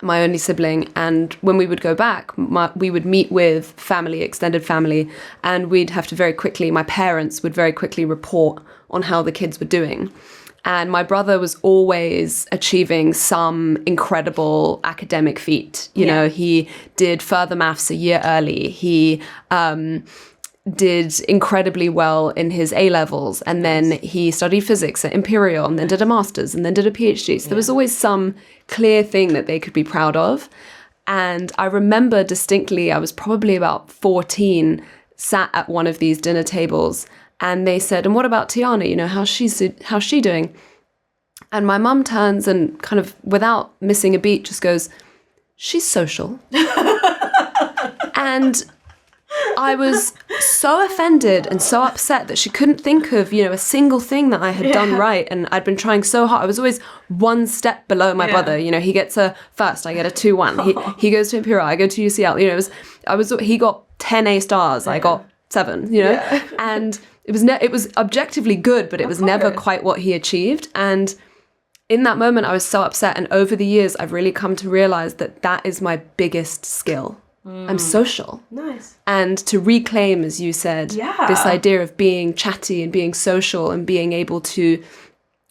my only sibling, and when we would go back, we would meet with family, extended family, and my parents would very quickly report on how the kids were doing. And my brother was always achieving some incredible academic feat. He did further maths a year early. He did incredibly well in his A-levels, and then he studied physics at Imperial, and then did a master's, and then did a PhD. So there was always some clear thing that they could be proud of. And I remember distinctly, I was probably about 14, sat at one of these dinner tables, and they said, and what about Tiana? How's she doing? And my mum turns and kind of, without missing a beat, just goes, she's social. And I was so offended and so upset that she couldn't think of, a single thing that I had done right. And I'd been trying so hard. I was always one step below my brother. He gets a first, I get a 2-1. He goes to Imperial, I go to UCL. He got 10 A stars, I got 7, And it was objectively good, but it was never quite what he achieved. And in that moment, I was so upset. And over the years, I've really come to realize that is my biggest skill. I'm social. Nice. And to reclaim, as you said, this idea of being chatty and being social and being able to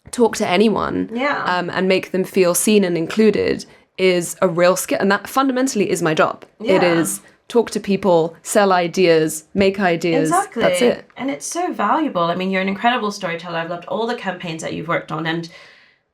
talk to anyone and make them feel seen and included is a real skill. And that fundamentally is my job. Yeah. It is talk to people, sell ideas, make ideas. Exactly. That's it. And it's so valuable. I mean, you're an incredible storyteller. I've loved all the campaigns that you've worked on. And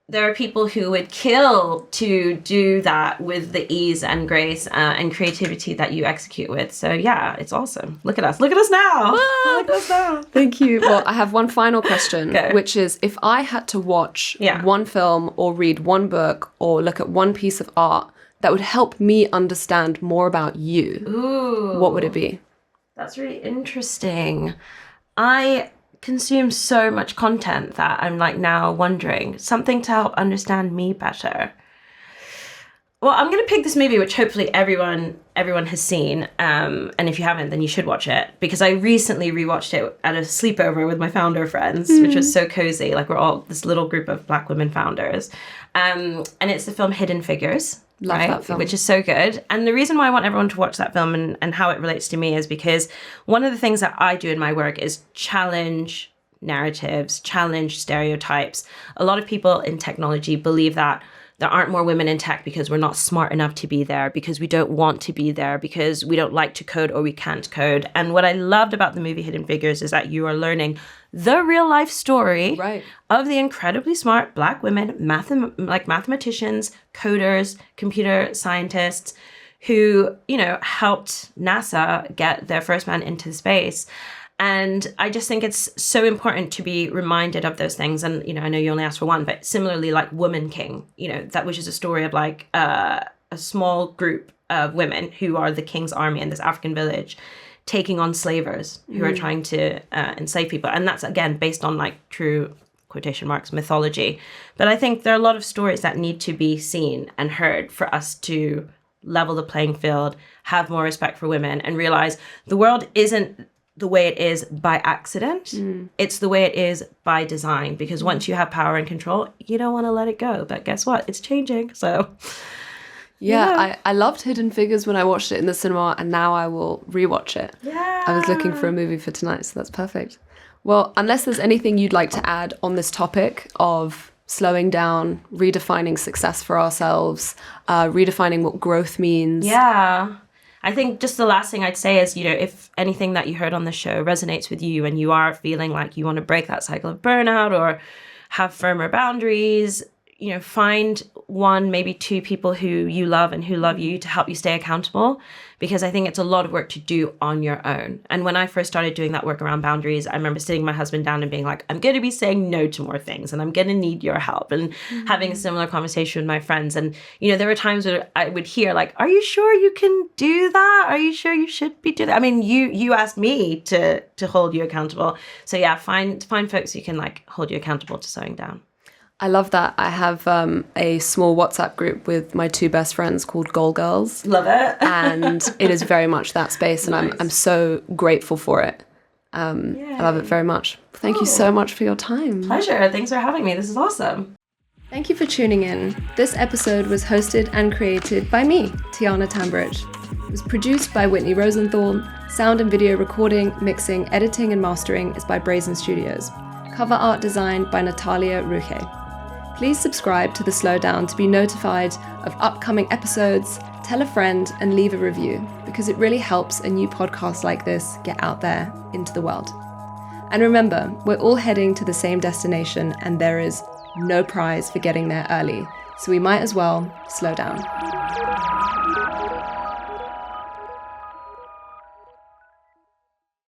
there are people who would kill to do that with the ease and grace and creativity that you execute with. So yeah, it's awesome. Look at us. Look at us now. Look at us now. Thank you. Well, I have one final question, which is if I had to watch one film or read one book or look at one piece of art that would help me understand more about you, what would it be? That's really interesting. I consume so much content that I'm now wondering something to help understand me better. Well, I'm going to pick this movie, which hopefully everyone has seen. And if you haven't, then you should watch it, because I recently rewatched it at a sleepover with my founder friends, which was so cozy. We're all this little group of Black women founders. And it's the film Hidden Figures. Love that film. Which is so good. And the reason why I want everyone to watch that film and how it relates to me is because one of the things that I do in my work is challenge narratives, challenge stereotypes. A lot of people in technology believe that there aren't more women in tech because we're not smart enough to be there, because we don't want to be there, because we don't like to code or we can't code. And what I loved about the movie Hidden Figures is that you are learning the real life story of the incredibly smart Black women, mathematicians, coders, computer scientists who, helped NASA get their first man into space. And I just think it's so important to be reminded of those things. And, I know you only asked for one, but similarly, Woman King, that which is a story of a small group of women who are the king's army in this African village, taking on slavers who are trying to enslave people. And that's, again, based on true quotation marks mythology. But I think there are a lot of stories that need to be seen and heard for us to level the playing field, have more respect for women, and realize the world isn't the way it is by accident. It's the way it is by design, because once you have power and control, you don't want to let it go. But guess what? It's changing. So I loved Hidden Figures when I watched it in the cinema, and now I will rewatch it. I was looking for a movie for tonight, so that's perfect. Well, unless there's anything you'd like to add on this topic of slowing down, redefining success for ourselves, redefining what growth means. I think just the last thing I'd say is, if anything that you heard on the show resonates with you and you are feeling like you want to break that cycle of burnout or have firmer boundaries, find one, maybe two people who you love and who love you to help you stay accountable, because I think it's a lot of work to do on your own. And when I first started doing that work around boundaries, I remember sitting my husband down and being like, I'm going to be saying no to more things and I'm going to need your help, and having a similar conversation with my friends. And, there were times where I would hear like, are you sure you can do that? Are you sure you should be doing that? I mean, you asked me to hold you accountable. So yeah, find folks who can like hold you accountable to slowing down. I love that. I have a small WhatsApp group with my two best friends called Goal Girls. Love it. And it is very much that space, and Nice. I'm so grateful for it. I love it very much. Thank you so much for your time. Pleasure. Thanks for having me. This is awesome. Thank you for tuning in. This episode was hosted and created by me, Tiana Tambridge. It was produced by Whitney Rosenthal. Sound and video recording, mixing, editing, and mastering is by Brazen Studios. Cover art designed by Natalia Ruche. Please subscribe to The Slowdown to be notified of upcoming episodes, tell a friend, and leave a review, because it really helps a new podcast like this get out there into the world. And remember, we're all heading to the same destination, and there is no prize for getting there early, so we might as well slow down.